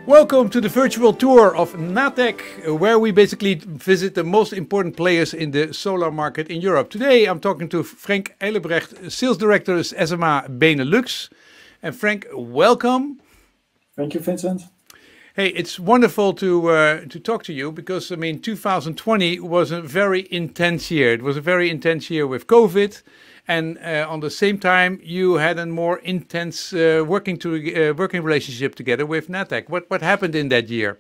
Welcome to the virtual tour of Natec, where we basically visit the most important players in the solar market in Europe. Today I'm talking to Frank Eilebrecht, Sales Director at SMA Benelux. And Frank, welcome. Thank you, Vincent. Hey, it's wonderful to talk to you because, I mean, 2020 was a very intense year. It was a very intense year with COVID. And on the same time, you had a more intense working relationship together with Natec. What happened in that year?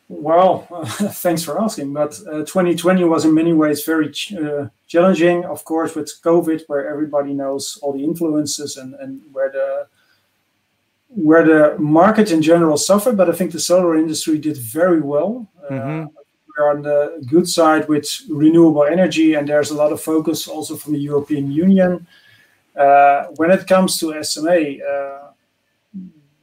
Well, thanks for asking. But 2020 was in many ways very challenging, of course, with COVID, where everybody knows all the influences and where the market in general suffered. But I think the solar industry did very well. We're on the good side with renewable energy, and there's a lot of focus also from the European Union. When it comes to SMA,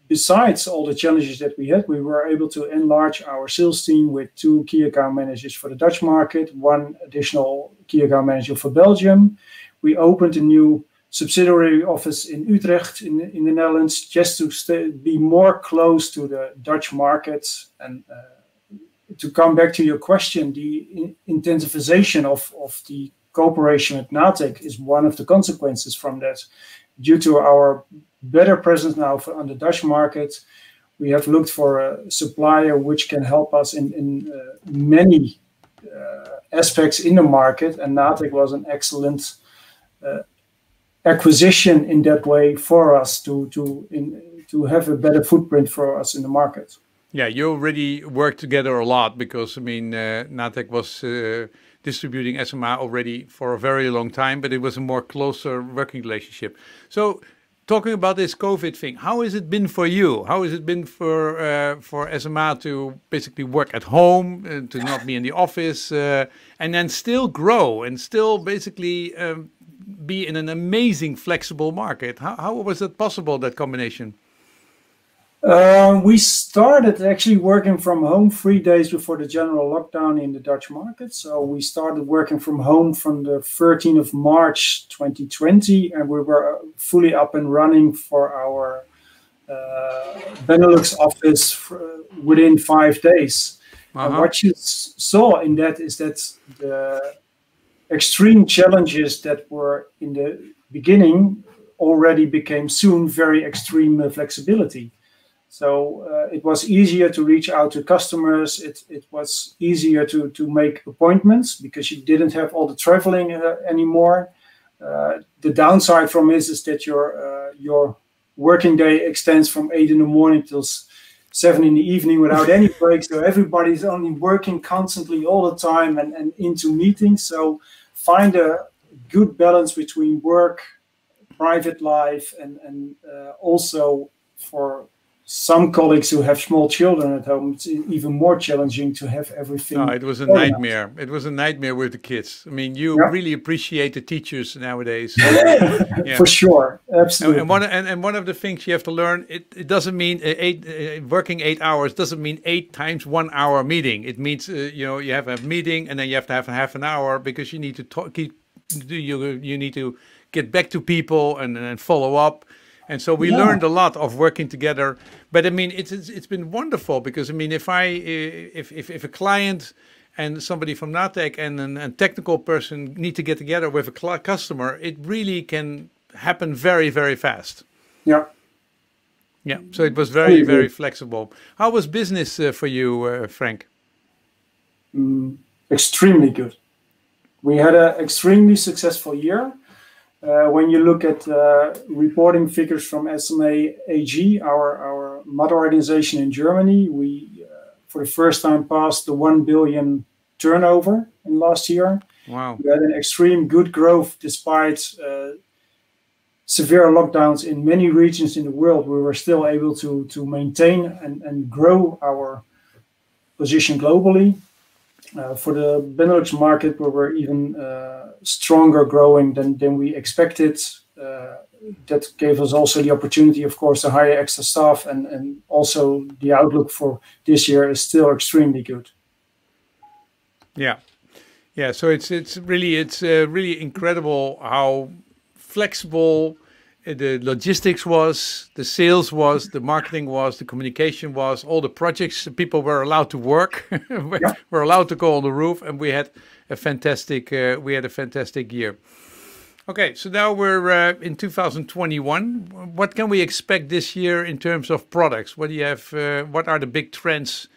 besides all the challenges that we had, we were able to enlarge our sales team with 2 key account managers for the Dutch market, 1 additional key account manager for Belgium. We opened a new subsidiary office in Utrecht in the Netherlands, just to be more close to the Dutch market. And to come back to your question, the intensification of the cooperation with Natec is one of the consequences from that. Due to our better presence now on the Dutch market, we have looked for a supplier which can help us in many aspects in the market, and Natec was an excellent acquisition in that way for us to have a better footprint for us in the market. Yeah, you already worked together a lot because, I mean, Natec was distributing SMA already for a very long time, but it was a more closer working relationship. So talking about this COVID thing, how has it been for you? How has it been for SMA to basically work at home, to not be in the office, and then still grow and still basically be in an amazing flexible market? How was it possible, that combination? We started actually working from home 3 days before the general lockdown in the Dutch market. So we started working from home from the 13th of March 2020, and we were fully up and running for our Benelux office within 5 days. And what you saw in that is that the extreme challenges that were in the beginning already became soon very extreme flexibility. So it was easier to reach out to customers. It was easier to make appointments because you didn't have all the traveling anymore. The downside from this is that your working day extends from 8 in the morning till 7 in the evening without any breaks. So everybody's only working constantly all the time and into meetings. So find a good balance between work, private life, and also for some colleagues who have small children at home, it's even more challenging to have everything. No, it was a nightmare. It was a nightmare with the kids. I mean, you really appreciate the teachers nowadays. Yeah. For sure, absolutely. And one of the things you have to learn, it doesn't mean working 8 hours doesn't mean 8 times 1 hour meeting. It means you have a meeting and then you have to have half an hour because you need to talk. You need to get back to people and follow up. And so we learned a lot of working together. But I mean, it's been wonderful because, I mean, if a client and somebody from Natec and a technical person need to get together with a customer, it really can happen very, very fast. Yeah. Yeah. So it was very, very flexible. How was business for you, Frank? Extremely good. We had an extremely successful year. When you look at reporting figures from SMA AG, our mother organization in Germany, we for the first time passed the 1 billion turnover in last year. Wow. We had an extreme good growth despite severe lockdowns in many regions in the world. We were still able to maintain and grow our position globally. For the Benelux market, we were even stronger growing than we expected. That gave us also the opportunity, of course, to hire extra staff, and also the outlook for this year is still extremely good. Yeah, so it's really incredible how flexible the logistics was, the sales was, the marketing was, the communication was, all the projects. People were allowed to work, were allowed to go on the roof, and we had a fantastic year. Okay, so now we're in 2021. What can we expect this year in terms of products? What do you have? What are the big trends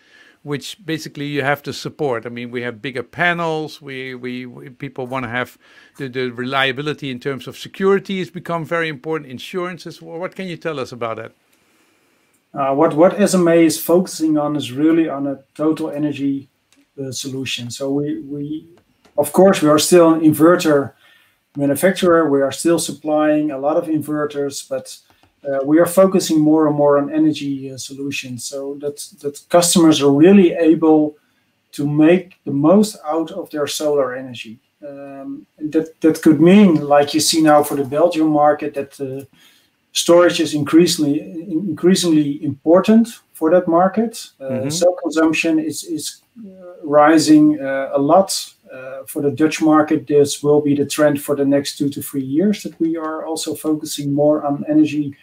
which basically you have to support? I mean, we have bigger panels. People want to have the reliability in terms of security has become very important. Insurances. What can you tell us about that? What SMA is focusing on is really on a total energy solution. So we of course we are still an inverter manufacturer. We are still supplying a lot of inverters, but we are focusing more and more on energy solutions, so that customers are really able to make the most out of their solar energy. And that could mean, like you see now for the Belgian market, that storage is increasingly important for that market. Cell consumption is rising a lot. For the Dutch market, this will be the trend for the next 2 to 3 years, that we are also focusing more on energy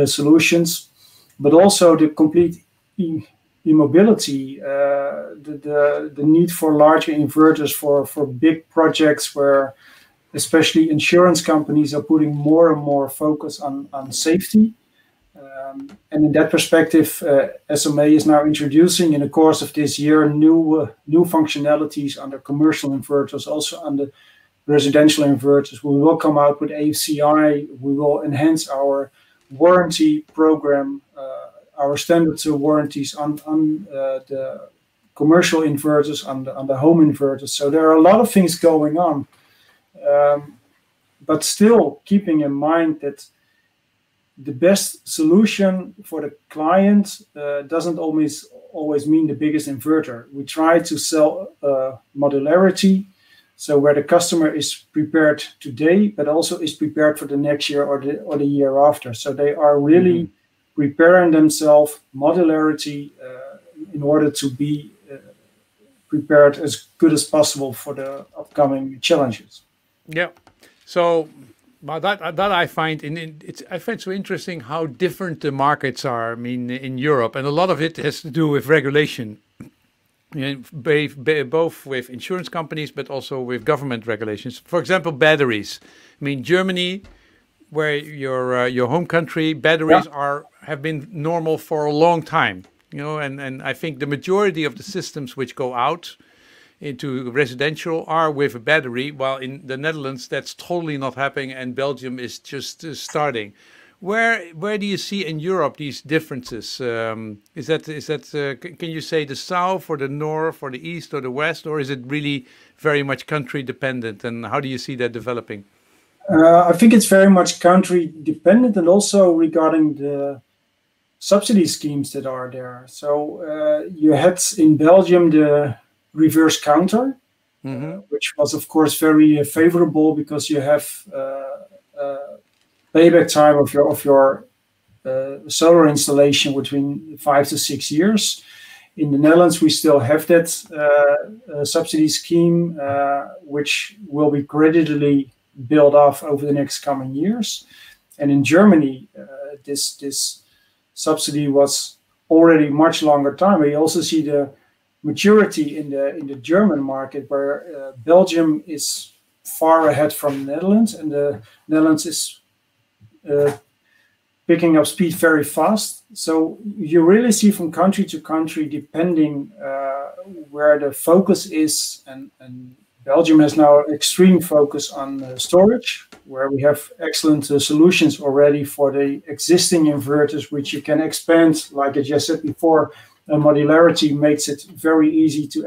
solutions, but also the complete e-mobility, the need for larger inverters for big projects where especially insurance companies are putting more and more focus on safety. And in that perspective, SMA is now introducing in the course of this year new functionalities under commercial inverters, also under residential inverters. We will come out with ACI. We will enhance our warranty program, our standard warranties on the commercial inverters, on the home inverters. So there are a lot of things going on, but still keeping in mind that the best solution for the client doesn't always mean the biggest inverter. We try to sell modularity, so where the customer is prepared today, but also is prepared for the next year or the year after. So they are really preparing themselves, modularity, in order to be prepared as good as possible for the upcoming challenges. Yeah. So. But that I find I find so interesting how different the markets are. I mean, in Europe, and a lot of it has to do with regulation, both with insurance companies, but also with government regulations. For example, batteries. I mean, Germany, where your home country, batteries have been normal for a long time. And I think the majority of the systems which go out into residential are with a battery, while in the Netherlands that's totally not happening, and Belgium is just starting. Where do you see in Europe these differences? Is that can you say the south or the north or the east or the west, or is it really very much country dependent? And how do you see that developing? I think it's very much country dependent, and also regarding the subsidy schemes that are there. So you had in Belgium the reverse counter, which was of course very favorable, because you have payback time of your solar installation between 5 to 6 years. In the Netherlands, we still have that subsidy scheme, which will be gradually built off over the next coming years. And in Germany, this subsidy was already much longer time. We also see the maturity in the German market, where Belgium is far ahead from the Netherlands, and the Netherlands is picking up speed very fast. So you really see from country to country, depending where the focus is, and Belgium has now extreme focus on storage, where we have excellent solutions already for the existing inverters, which you can expand, like I just said before. Modularity makes it very easy to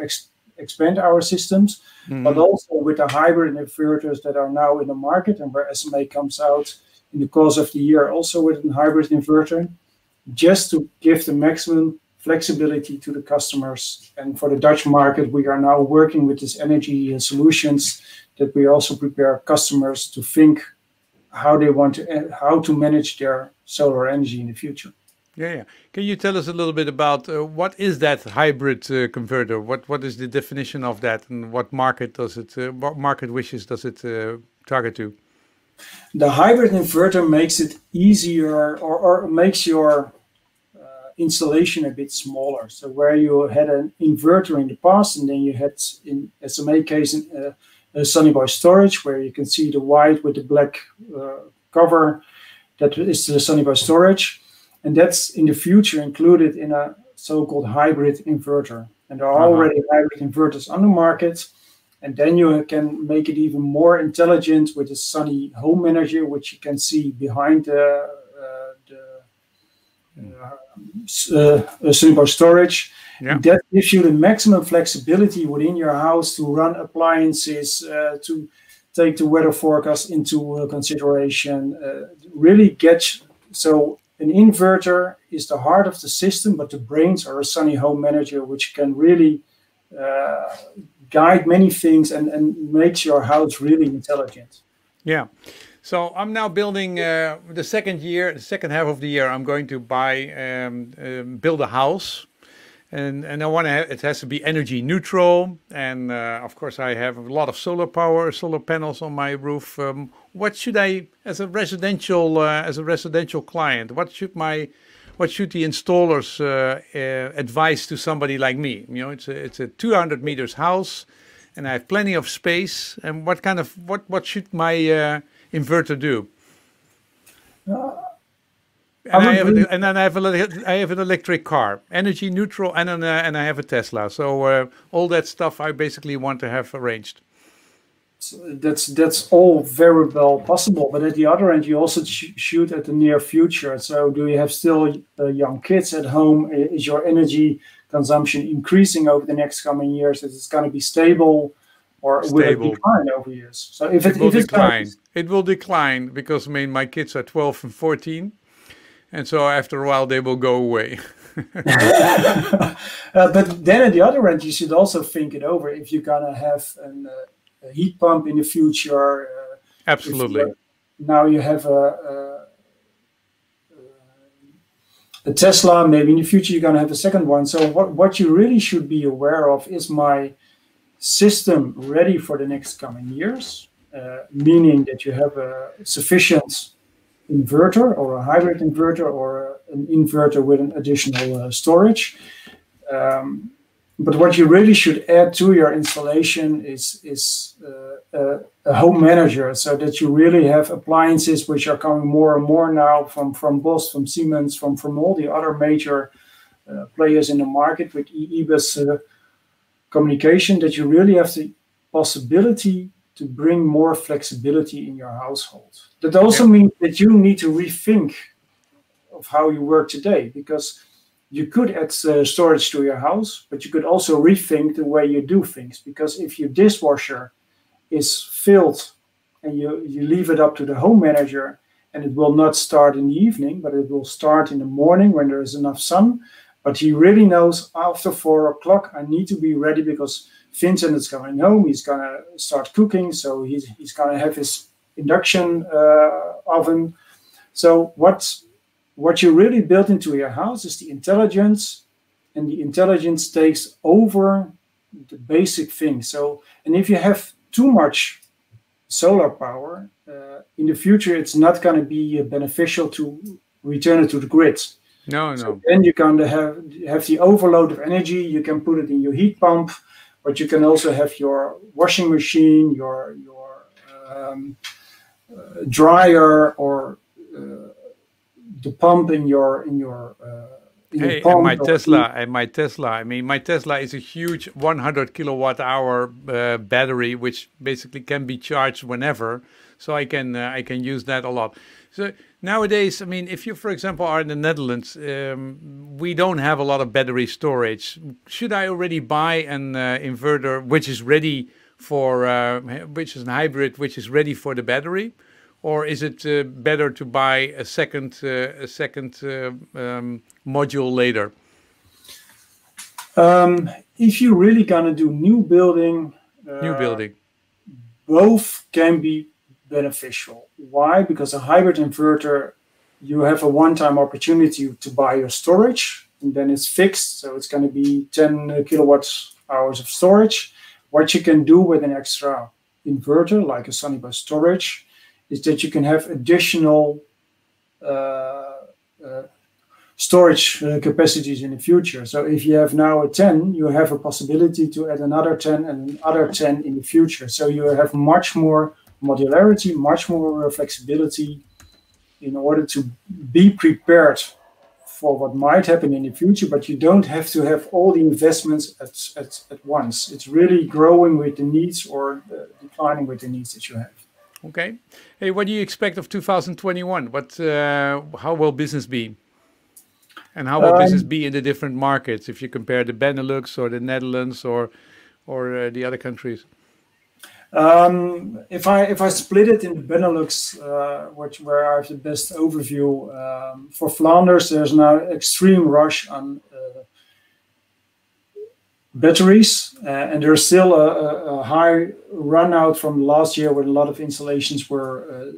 expand our systems, but also with the hybrid inverters that are now in the market, and where SMA comes out in the course of the year also with a hybrid inverter, just to give the maximum flexibility to the customers. And for the Dutch market, we are now working with these energy solutions that we also prepare customers to think how to manage their solar energy in the future. Yeah. Can you tell us a little bit about what is that hybrid converter? What is the definition of that, and what market does it? What market wishes does it target to? The hybrid inverter makes it easier, or makes your installation a bit smaller. So where you had an inverter in the past, and then you had, in SMA case, a Sunny Boy storage, where you can see the white with the black cover. That is the Sunny Boy storage, and that's in the future included in a so-called hybrid inverter. And there are already hybrid inverters on the market. And then you can make it even more intelligent with the Sunny Home Manager, which you can see behind the Sunny Boy storage. Yeah. That gives you the maximum flexibility within your house to run appliances, to take the weather forecast into consideration. Really get, so an inverter is the heart of the system, but the brains are a Sunny Home Manager, which can really guide many things and makes your house really intelligent. Yeah. So I'm now building the second half of the year. I'm going to build a house, and I want to. It has to be energy neutral, and of course I have a lot of solar power, solar panels on my roof. What should I, as a residential client, what should the installers advise to somebody like me? You know, it's a 200 meters house, and I have plenty of space. And what should my inverter do? And then I have an electric car, energy neutral, and I have a Tesla. So all that stuff I basically want to have arranged. So that's all very well possible, but at the other end, you also shoot at the near future. So, do you have still young kids at home? Is your energy consumption increasing over the next coming years? Is it going to be stable, or will it decline over years? So, if it will decline, it will decline, because I mean my kids are 12 and 14, and so after a while they will go away. But then at the other end, you should also think it over. If you're gonna have a heat pump in the future. Absolutely. Now you have a Tesla, maybe in the future you're going to have a second one. So what you really should be aware of is, my system ready for the next coming years, meaning that you have a sufficient inverter, or a hybrid inverter, or an inverter with an additional storage. But what you really should add to your installation is a home manager, so that you really have appliances, which are coming more and more now from Bosch, from Siemens, from all the other major players in the market with e-bus communication, that you really have the possibility to bring more flexibility in your household. That also means that you need to rethink of how you work today, because you could add storage to your house, but you could also rethink the way you do things. Because if your dishwasher is filled and you leave it up to the home manager, and it will not start in the evening, but it will start in the morning when there is enough sun. But he really knows, after 4 o'clock, I need to be ready, because Vincent is coming home. He's going to start cooking, so he's going to have his induction oven. So what you really built into your house is the intelligence, and the intelligence takes over the basic things. So, and if you have too much solar power, in the future, it's not going to be beneficial to return it to the grid. No. So then you're going to have the overload of energy. You can put it in your heat pump, but you can also have your washing machine, your dryer, or the pump in your pump. And my Tesla. I mean, my Tesla is a huge 100 kilowatt hour battery, which basically can be charged whenever. So I can use that a lot. So nowadays, I mean, if you, for example, are in the Netherlands, we don't have a lot of battery storage. Should I already buy an inverter which is ready for, which is a hybrid, which is ready for the battery? Or is it better to buy a second module later? If you're really gonna do new building, both can be beneficial. Why? Because a hybrid inverter, you have a one-time opportunity to buy your storage, and then it's fixed. So it's going to be 10 kilowatt hours of storage. What you can do with an extra inverter, like a Sunny Boy storage, is that you can have additional storage capacities in the future. So if you have now a 10, you have a possibility to add another 10 and another 10 in the future. So you have much more modularity, much more flexibility in order to be prepared for what might happen in the future, but you don't have to have all the investments at once. It's really growing with the needs or declining with the needs that you have. Okay. Hey, what do you expect of 2021? How will business be? And how will business be in the different markets if you compare the Benelux or the Netherlands or the other countries? If I split it in the Benelux, where I have the best overview, for Flanders, there's now extreme rush on batteries, and there's still a high run out from last year, where a lot of installations were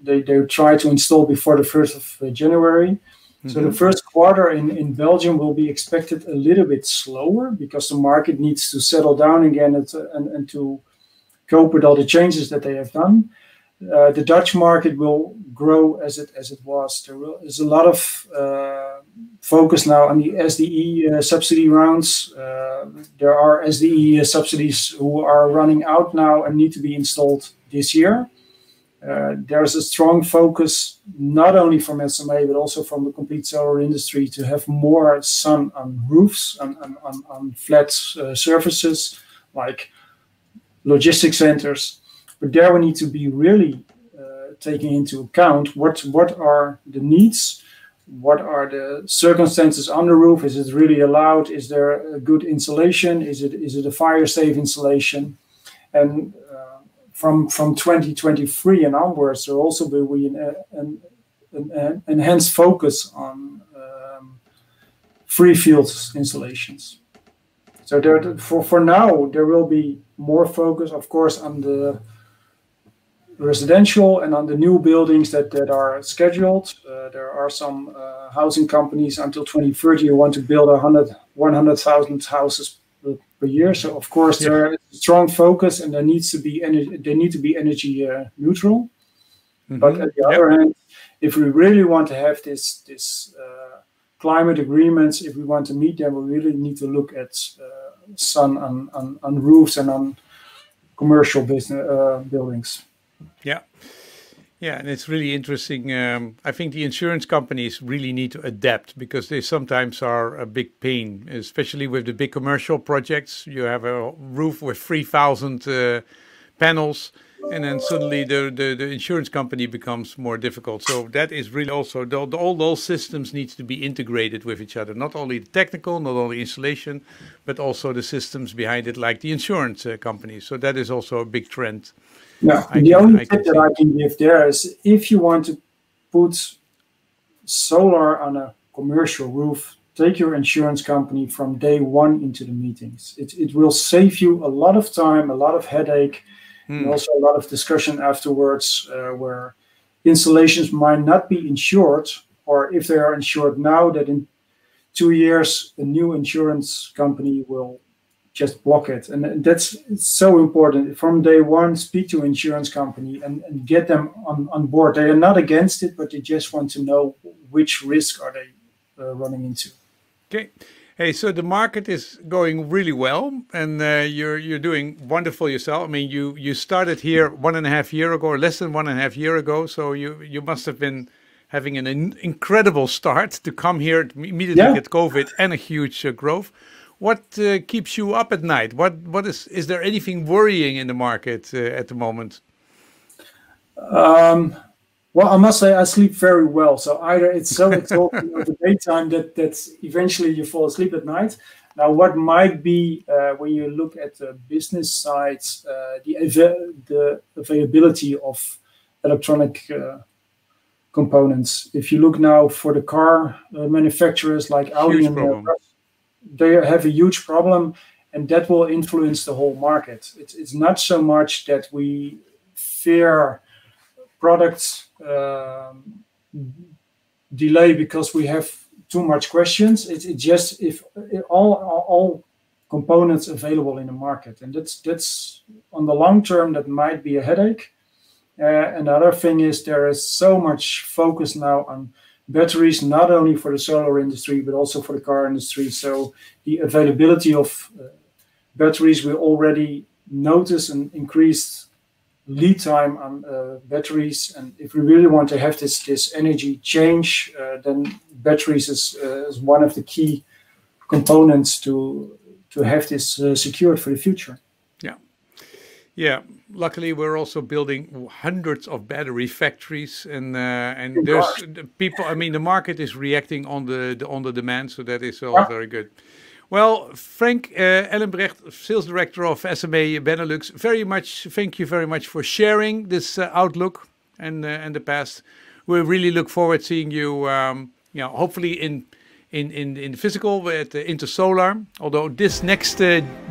they tried to install before the 1st of January. Mm-hmm. So the first quarter in Belgium will be expected a little bit slower because the market needs to settle down again and to cope with all the changes that they have done. The Dutch market will grow as it was. There's a lot of focus now on the SDE subsidy rounds. There are SDE subsidies who are running out now and need to be installed this year. There's a strong focus, not only from SMA, but also from the complete solar industry, to have more sun on roofs, on flat surfaces, like logistic centers. But there we need to be really taking into account what are the needs, what are the circumstances on the roof. Is it really allowed? Is there a good insulation? Is it a fire-safe insulation? And from 2023 and onwards, there will also be an enhanced focus on free field installations. So for now, there will be more focus, of course, on the residential and on the new buildings that are scheduled. There are some housing companies until 2030 who want to build 100,000 houses per year. So of course there is a strong focus, and they need to be energy neutral. Mm-hmm. But at the other hand, if we really want to have this climate agreements, if we want to meet them, we really need to look at sun on roofs and on commercial business buildings. Yeah. Yeah, and it's really interesting. I think the insurance companies really need to adapt, because they sometimes are a big pain, especially with the big commercial projects. You have a roof with 3,000 panels, and then suddenly the insurance company becomes more difficult. So that is really also, all those systems need to be integrated with each other. Not only the technical, not only installation, but also the systems behind it, like the insurance companies. So that is also a big trend. Yeah, the only tip that I can give there is, if you want to put solar on a commercial roof, take your insurance company from day one into the meetings. It will save you a lot of time, a lot of headache, and also a lot of discussion afterwards, where installations might not be insured, or if they are insured now, that in 2 years a new insurance company will just block it. And that's so important. From day one, speak to an insurance company and get them on board. They are not against it, but they just want to know which risk are they running into. Okay. Hey, so the market is going really well, and you're doing wonderful yourself. I mean, you started here 1.5 years ago, or less than 1.5 years ago. So you must have been having an incredible start to come here, immediately get COVID and a huge growth. What keeps you up at night? What is there anything worrying in the market at the moment? Well, I must say I sleep very well. So either it's so exhausting in the daytime that eventually you fall asleep at night. Now, what might be when you look at the business side, the availability of electronic components. If you look now for the car manufacturers like Audi and they have a huge problem, and that will influence the whole market. It's not so much that we fear products delay because we have too much questions. It's just if all components available in the market, and that's on the long term that might be a headache. Another thing is there is so much focus now on batteries, not only for the solar industry, but also for the car industry. So the availability of batteries will already notice an increased lead time on batteries. And if we really want to have this energy change, then batteries is one of the key components to have this secured for the future. Yeah, luckily we're also building hundreds of battery factories, and there's people. I mean, the market is reacting on the demand, so that is all very good. Well, Frank Ellenbrecht, Sales Director of SMA Benelux, thank you very much for sharing this outlook and the past. We really look forward to seeing you, hopefully in physical at Intersolar. Although this next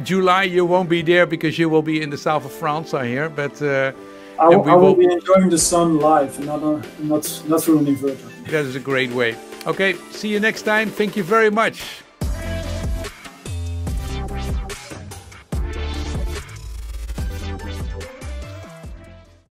July you won't be there because you will be in the south of France, I hear. But I will be enjoying the sun live, not through an inverter. That is a great way. Okay, see you next time. Thank you very much.